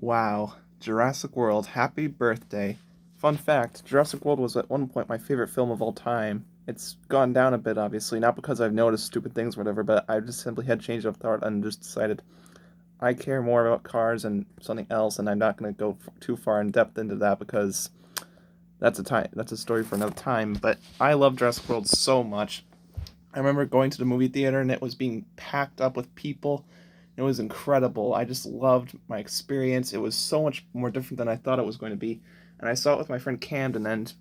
Wow, Jurassic World, happy birthday. Fun fact, Jurassic World was at one point my favorite film of all time. It's gone down a bit, obviously, not because I've noticed stupid things or whatever, but I just simply had change of thought and just decided I care more about cars and something else, and I'm not going to go too far in depth into that because that's a story for another time. But I love Jurassic World so much. I remember going to the movie theater and it was being packed up with people. It was incredible. I just loved my experience. It was so much more different than I thought it was going to be. And I saw it with my friend Camden, and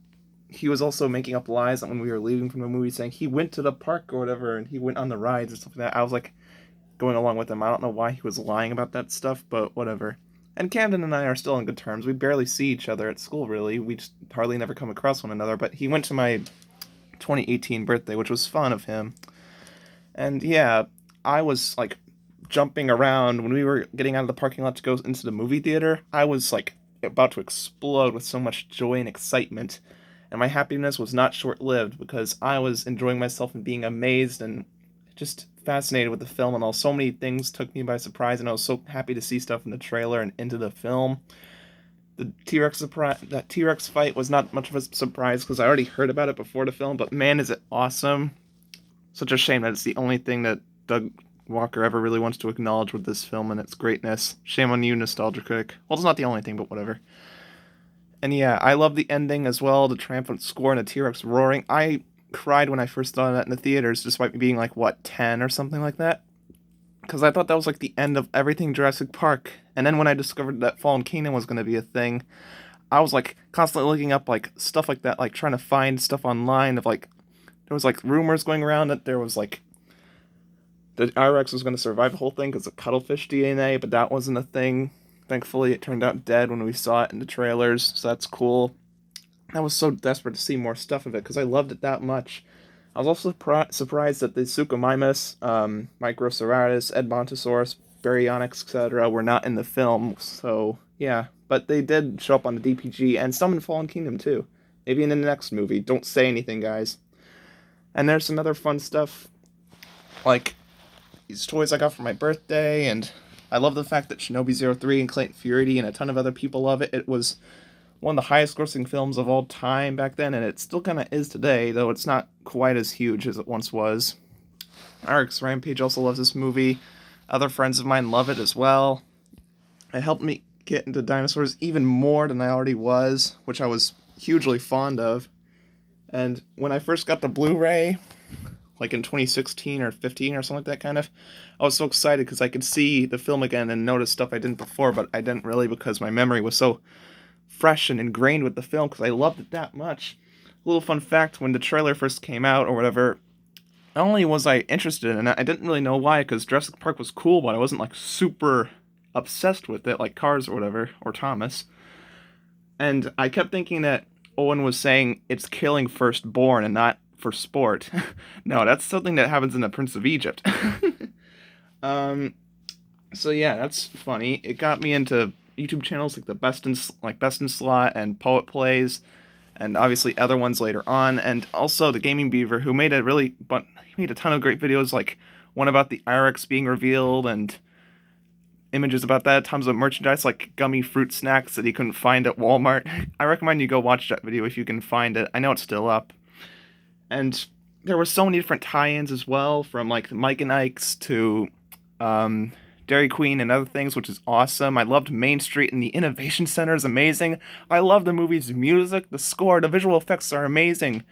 he was also making up lies when we were leaving from the movie, saying he went to the park or whatever, and he went on the rides and stuff like that. I was like going along with him. I don't know why he was lying about that stuff, but whatever. And Camden and I are still on good terms. We barely see each other at school, really. We just hardly never come across one another. But he went to my 2018 birthday, which was fun of him. And yeah, I was like jumping around when we were getting out of the parking lot to go into the movie theater. I was like about to explode with so much joy and excitement. And my happiness was not short lived because I was enjoying myself and being amazed and just fascinated with the film and all. So many things took me by surprise, and I was so happy to see stuff in the trailer and into the film. The that T-Rex fight was not much of a surprise because I already heard about it before the film, but man, is it awesome. Such a shame that it's the only thing that Doug Walker ever really wants to acknowledge with this film and its greatness. Shame on you, nostalgia critic. Well, it's not the only thing, but whatever. And yeah, I love the ending as well, the triumphant score and the T-Rex roaring. I cried when I first saw that in the theaters, despite me being like, what, 10 or something like that? Because I thought that was like the end of everything Jurassic Park. And then when I discovered that Fallen Kingdom was going to be a thing, I was like constantly looking up like stuff like that, like trying to find stuff online of like, there was like rumors going around that there was like the I-Rex was going to survive the whole thing because of cuttlefish DNA, but that wasn't a thing. Thankfully, it turned out dead when we saw it in the trailers, so that's cool. I was so desperate to see more stuff of it because I loved it that much. I was also surprised that the Suchomimus, Microceratus, Edmontosaurus, Baryonyx, etc. were not in the film, so yeah. But they did show up on the DPG and some in Fallen Kingdom too. Maybe in the next movie. Don't say anything, guys. And there's some other fun stuff, like these toys I got for my birthday, and I love the fact that Shinobi 03 and Clayton Fury and a ton of other people love it. It was one of the highest grossing films of all time back then, and it still kind of is today, though it's not quite as huge as it once was. RX Rampage also loves this movie. Other friends of mine love it as well. It helped me get into dinosaurs even more than I already was, which I was hugely fond of. And when I first got the Blu-ray, like in 2016 or 15 or something like that, kind of, I was so excited because I could see the film again and notice stuff I didn't before, but I didn't really because my memory was so fresh and ingrained with the film because I loved it that much. A little fun fact, when the trailer first came out or whatever, not only was I interested in it, I didn't really know why, because Jurassic Park was cool, but I wasn't like super obsessed with it, like Cars or whatever, or Thomas. And I kept thinking that Owen was saying it's killing firstborn and not for sport. No, that's something that happens in The Prince of Egypt. um, so yeah, that's funny. It got me into YouTube channels like the Best in Slot and Poet Plays, and obviously other ones later on, and also the Gaming Beaver, who made he made a ton of great videos, like one about the IRX being revealed and images about that, tons of merchandise like gummy fruit snacks that he couldn't find at Walmart. I recommend you go watch that video if you can find it. I know it's still up. And there were so many different tie-ins as well, from like Mike and Ike's to Dairy Queen and other things, which is awesome. I loved Main Street, and the Innovation Center is amazing. I love the movie's music, the score, the visual effects are amazing.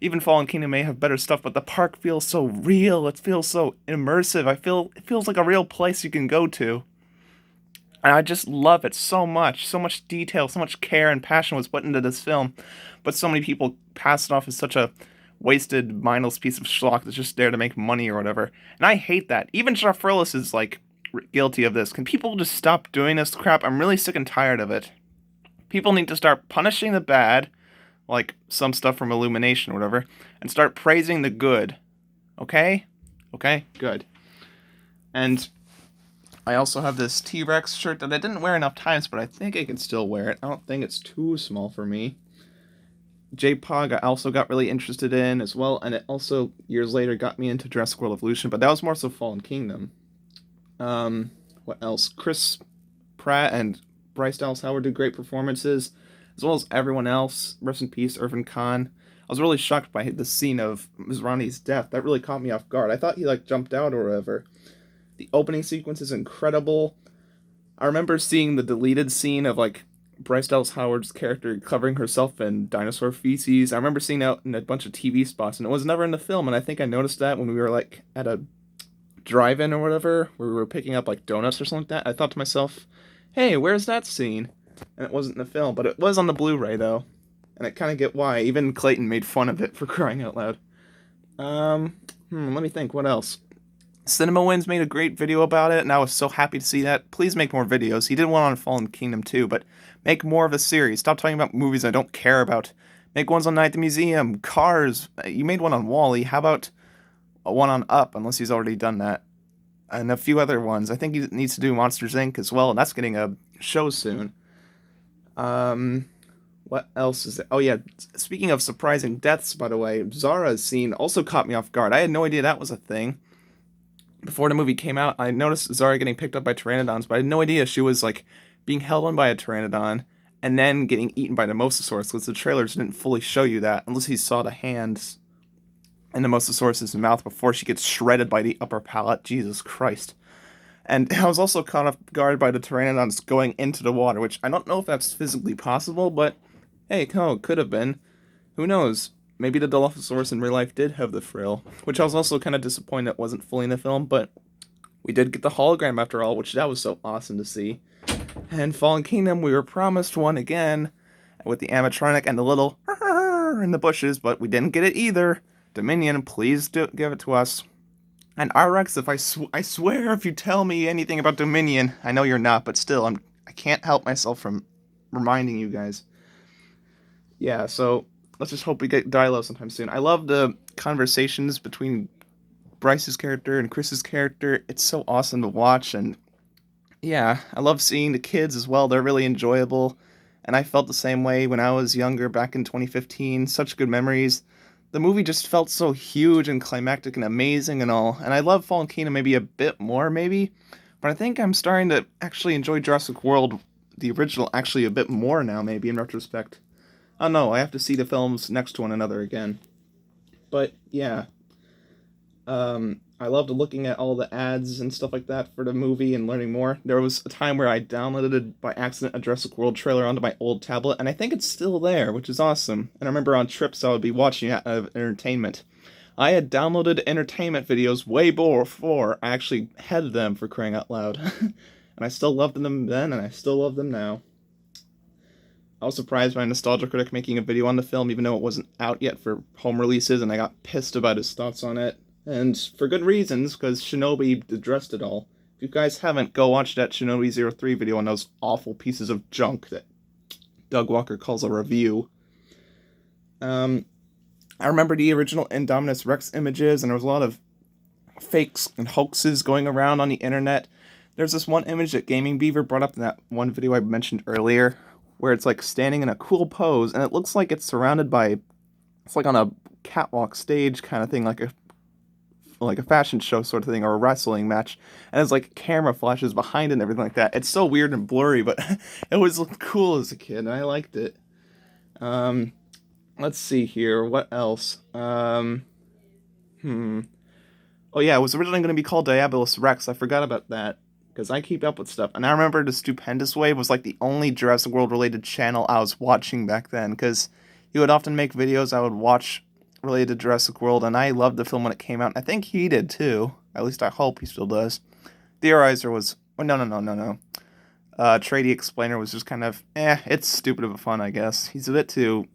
Even Fallen Kingdom may have better stuff, but the park feels so real. It feels so immersive. It feels like a real place you can go to. And I just love it so much. So much detail, so much care and passion was put into this film. But so many people pass it off as such a wasted, mindless piece of schlock that's just there to make money or whatever. And I hate that. Even Jeff Frillis is like guilty of this. Can people just stop doing this crap? I'm really sick and tired of it. People need to start punishing the bad, like some stuff from Illumination or whatever, and start praising the good. Okay? Okay? Good. And I also have this T-Rex shirt that I didn't wear enough times, but I think I can still wear it. I don't think it's too small for me. J-Pog I also got really interested in as well, and it also, years later, got me into Jurassic World Evolution, but that was more so Fallen Kingdom. What else? Chris Pratt and Bryce Dallas Howard did great performances, as well as everyone else. Rest in peace, Irfan Khan. I was really shocked by the scene of Mizrahi's death. That really caught me off guard. I thought he like jumped out or whatever. The opening sequence is incredible. I remember seeing the deleted scene of like Bryce Dallas Howard's character covering herself in dinosaur feces. I remember seeing that in a bunch of TV spots, and it was never in the film. And I think I noticed that when we were like at a drive-in or whatever, where we were picking up like donuts or something like that. I thought to myself, "Hey, where's that scene?" And it wasn't in the film, but it was on the Blu-ray though, and I kind of get why. Even Clayton made fun of it for crying out loud. Let me think. What else? CinemaWins made a great video about it, and I was so happy to see that. Please make more videos. He did one on Fallen Kingdom too, but make more of a series. Stop talking about movies I don't care about. Make ones on Night at the Museum, Cars. You made one on Wall-E. How about a one on Up, unless he's already done that? And a few other ones. I think he needs to do Monsters, Inc. as well, and that's getting a show soon. What else is there? Oh yeah, speaking of surprising deaths, by the way, Zara's scene also caught me off guard. I had no idea that was a thing. Before the movie came out, I noticed Zara getting picked up by pteranodons, but I had no idea she was like being held on by a pteranodon and then getting eaten by the mosasaurus, because the trailers didn't fully show you that unless he saw the hands in the mosasaurus's mouth before she gets shredded by the upper palate. Jesus Christ. And I was also caught off guard by the pteranodons going into the water, which I don't know if that's physically possible, but hey, no, could have been. Who knows? Maybe the Dilophosaurus in real life did have the frill, which I was also kind of disappointed it wasn't fully in the film, but we did get the hologram after all, which that was so awesome to see. And Fallen Kingdom, we were promised one again, with the animatronic and the little in the bushes, but we didn't get it either. Dominion, please give it to us. And RX, if I swear if you tell me anything about Dominion, I know you're not, but still, I can't help myself from reminding you guys. Yeah, so let's just hope we get Dilo sometime soon. I love the conversations between Bryce's character and Chris's character. It's so awesome to watch, and yeah, I love seeing the kids as well. They're really enjoyable, and I felt the same way when I was younger back in 2015. Such good memories. The movie just felt so huge and climactic and amazing and all, and I love Fallen Kingdom maybe a bit more, maybe, but I think I'm starting to actually enjoy Jurassic World, the original, actually a bit more now, maybe, in retrospect. Oh no, I have to see the films next to one another again. But yeah, I loved looking at all the ads and stuff like that for the movie and learning more. There was a time where I downloaded by accident a Jurassic World trailer onto my old tablet, and I think it's still there, which is awesome. And I remember on trips I would be watching it out of entertainment. I had downloaded entertainment videos way before I actually had them, for crying out loud. And I still loved them then, and I still love them now. I was surprised by a Nostalgia Critic making a video on the film, even though it wasn't out yet for home releases, and I got pissed about his thoughts on it. And for good reasons, because Shinobi addressed it all. If you guys haven't, go watch that Shinobi03 video on those awful pieces of junk that Doug Walker calls a review. I remember the original Indominus Rex images, and there was a lot of fakes and hoaxes going around on the internet. There's this one image that Gaming Beaver brought up in that one video I mentioned earlier, where it's like standing in a cool pose, and it looks like it's surrounded by, it's like on a catwalk stage kind of thing, like a fashion show sort of thing, or a wrestling match, and it's like camera flashes behind it and everything like that. It's so weird and blurry, but it was cool as a kid, and I liked it. Let's see here, what else? Oh yeah, it was originally going to be called Diabolus Rex. I forgot about that, because I keep up with stuff. And I remember the Stupendous Wave was like the only Jurassic World related channel I was watching back then, because he would often make videos I would watch related to Jurassic World, and I loved the film when it came out. I think he did too. At least I hope he still does. Theorizer was... Oh, no. Trady Explainer was just kind of... it's stupid of fun, I guess. He's a bit too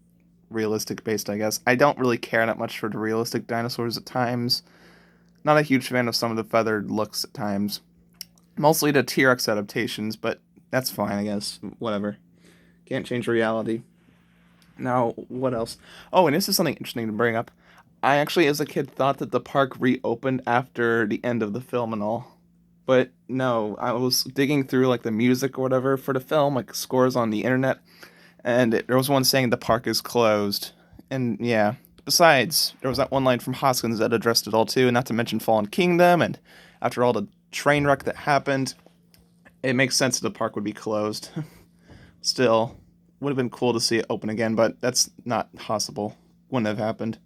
realistic based, I guess. I don't really care that much for the realistic dinosaurs at times. Not a huge fan of some of the feathered looks at times. Mostly the T-Rex adaptations, but that's fine, I guess. Whatever. Can't change reality. Now, what else? Oh, and this is something interesting to bring up. I actually, as a kid, thought that the park reopened after the end of the film and all. But no, I was digging through like the music or whatever for the film, like scores on the internet, and there was one saying the park is closed. And yeah, besides, there was that one line from Hoskins that addressed it all too, not to mention Fallen Kingdom, and after all the train wreck that happened, it makes sense that the park would be closed. Still, would have been cool to see it open again, but that's not possible. Wouldn't have happened.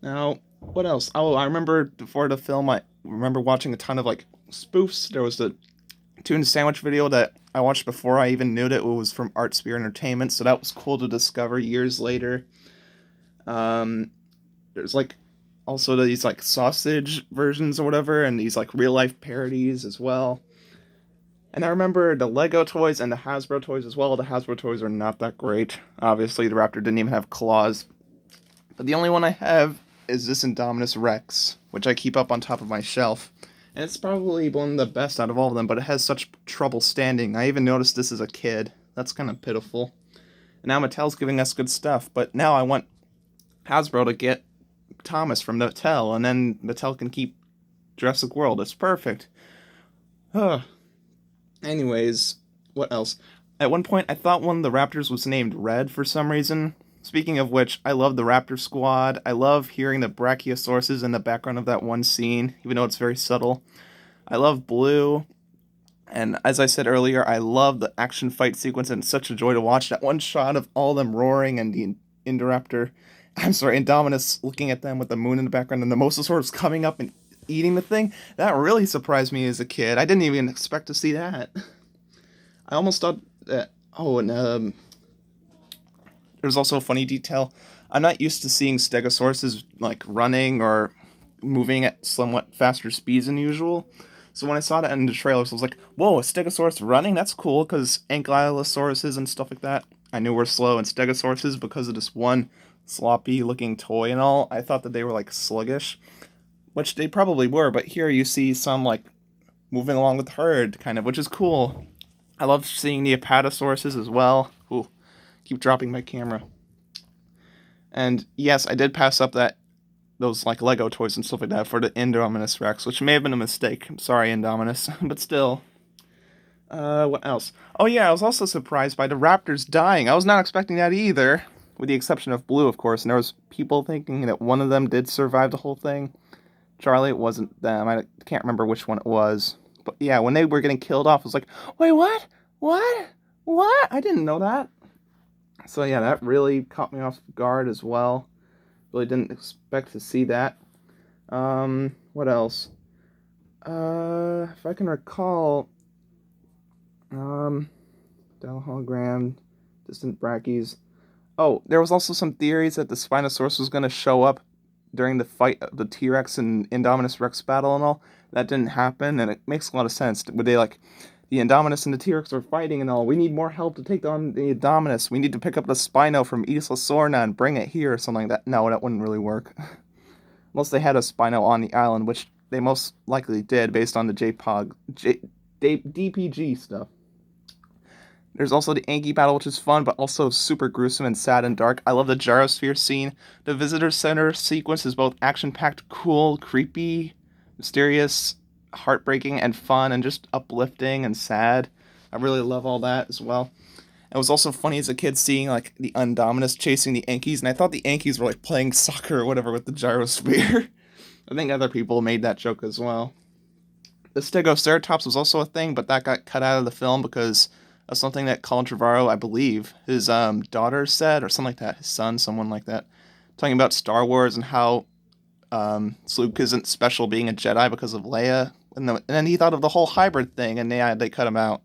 Now, what else? Oh, I remember before the film, I remember watching a ton of like spoofs. There was the tuna sandwich video that I watched before I even knew that it was from Art Sphere Entertainment, so that was cool to discover years later. There's like also these like sausage versions or whatever, and these like real life parodies as well. And I remember the Lego toys and the Hasbro toys as well. The Hasbro toys are not that great. Obviously, the Raptor didn't even have claws. But the only one I have is this Indominus Rex, which I keep up on top of my shelf. And it's probably one of the best out of all of them, but it has such trouble standing. I even noticed this as a kid. That's kind of pitiful. And now Mattel's giving us good stuff, but now I want Hasbro to get Thomas from Mattel, and then Mattel can keep Jurassic World. It's perfect. Huh. Anyways, what else? At one point, I thought one of the Raptors was named Red for some reason. Speaking of which, I love the Raptor Squad. I love hearing the Brachiosauruses in the background of that one scene, even though it's very subtle. I love Blue. And as I said earlier, I love the action fight sequence, and it's such a joy to watch that one shot of all them roaring and the Indominus looking at them with the moon in the background and the Mosasaurus coming up and eating the thing. That really surprised me as a kid. I didn't even expect to see that. I almost thought that, there's also a funny detail. I'm not used to seeing Stegosauruses like running or moving at somewhat faster speeds than usual. So when I saw that in the trailers, I was like, whoa, a Stegosaurus running? That's cool, because Ankylosauruses and stuff like that I knew were slow, and Stegosauruses, because of this one sloppy-looking toy and all, I thought that they were, like, sluggish, which they probably were, but here you see some, like, moving along with the herd, kind of, which is cool. I love seeing the Apatosauruses as well. Ooh, keep dropping my camera. And yes, I did pass up those like Lego toys and stuff like that for the Indominus Rex, which may have been a mistake. I'm sorry, Indominus, but still. What else? Oh yeah, I was also surprised by the Raptors dying. I was not expecting that either, with the exception of Blue, of course. And there was people thinking that one of them did survive the whole thing. Charlie, it wasn't them. I can't remember which one it was. But yeah, when they were getting killed off, I was like, wait, what? What? What? I didn't know that. So yeah, that really caught me off guard as well. Really didn't expect to see that. What else? If I can recall, Dell hologram, distant brachies. Oh, there was also some theories that the Spinosaurus was going to show up during the fight of the T-Rex and Indominus Rex battle and all. That didn't happen, and it makes a lot of sense. Would they like the Indominus and the T-Rex are fighting and all? We need more help to take on the Indominus. We need to pick up the Spino from Isla Sorna and bring it here or something like that. No, that wouldn't really work. Unless they had a Spino on the island, which they most likely did based on the DPG stuff. There's also the Anki battle, which is fun, but also super gruesome and sad and dark. I love the gyrosphere scene. The visitor center sequence is both action-packed, cool, creepy, mysterious, heartbreaking, and fun, and just uplifting and sad. I really love all that as well. It was also funny as a kid seeing like the Indominus chasing the Ankis, and I thought the Ankis were like playing soccer or whatever with the gyrosphere. I think other people made that joke as well. The Stegoceratops was also a thing, but that got cut out of the film because of something that Colin Trevorrow, I believe, his daughter said, or something like that, his son, someone like that, talking about Star Wars and how Luke isn't special being a Jedi because of Leia, and then he thought of the whole hybrid thing, and they cut him out.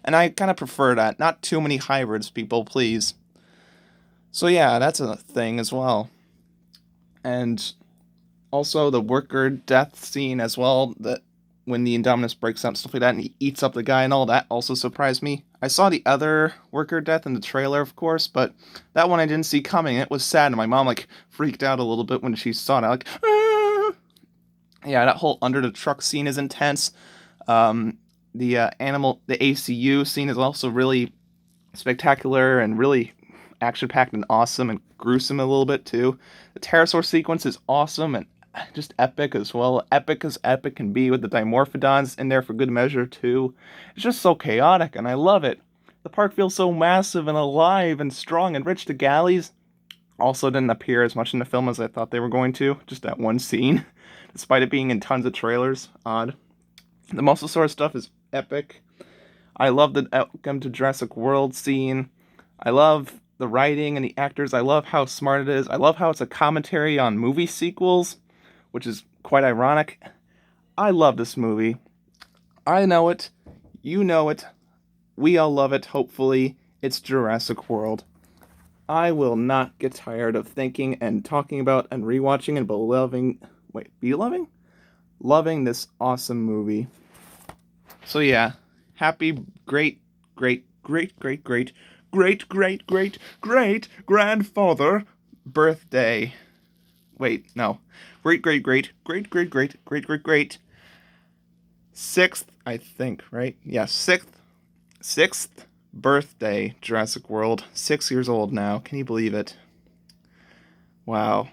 And I kind of prefer that. Not too many hybrids, people, please. So yeah, that's a thing as well. And also the worker death scene as well, that when the Indominus breaks out and stuff like that, and he eats up the guy and all, that also surprised me. I saw the other worker death in the trailer, of course, but that one I didn't see coming. It was sad, and my mom, like, freaked out a little bit when she saw it. Like, ah! Yeah, that whole under the truck scene is intense. The ACU scene is also really spectacular and really action-packed and awesome and gruesome a little bit, too. The pterosaur sequence is awesome and just epic as well. Epic as epic can be, with the Dimorphodons in there for good measure too. It's just so chaotic and I love it. The park feels so massive and alive and strong and rich. The galleys also didn't appear as much in the film as I thought they were going to. Just that one scene, despite it being in tons of trailers. Odd. The Mosasaurus stuff is epic. I love the Welcome to Jurassic World scene. I love the writing and the actors. I love how smart it is. I love how it's a commentary on movie sequels, which is quite ironic. I love this movie. I know it. You know it. We all love it, hopefully. It's Jurassic World. I will not get tired of thinking and talking about and rewatching and loving this awesome movie. So yeah, happy great grandfather birthday. Wait, no. Great sixth, I think, right? Yeah, sixth birthday, Jurassic World. 6 years old now. Can you believe it? Wow.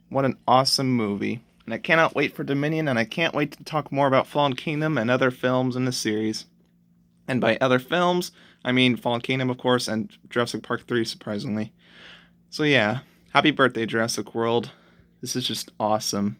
What an awesome movie. And I cannot wait for Dominion, and I can't wait to talk more about Fallen Kingdom and other films in the series. And by other films, I mean Fallen Kingdom, of course, and Jurassic Park 3, surprisingly. So yeah, happy birthday, Jurassic World. This is just awesome.